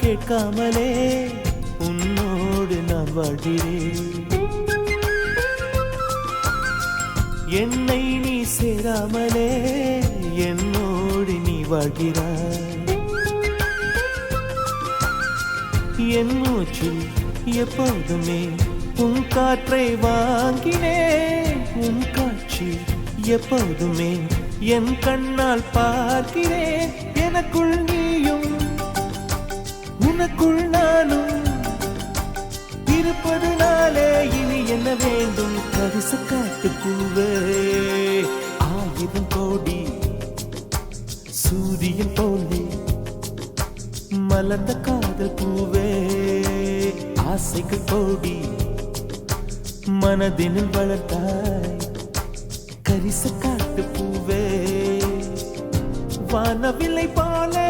கேட்காமலே உன்னோடு நான் வாழ்கிறேன். என்னை நீ சேராமலே என்னோடு நீ வாழ்கிறாய். என் மூச்சில் எப்போதுமே உன் காற்றை வாங்கினேன். உன் காட்சி எப்போதுமே என் கண்ணால் பார்க்கிறேன். எனக்குள் நீயும் உனக்குள் நானும் இருப்பதுனாலே இனி என்ன வேண்டும்? கரிச காட்டு பூவே, 1000 கோடி சூரியன் போலே மலர்ந்த காதல் பூவே, ஆசைகள் கோடி மனதினில் வளர்த்தாய். கரிச காட்டு பூவே, வானவில்லை போலே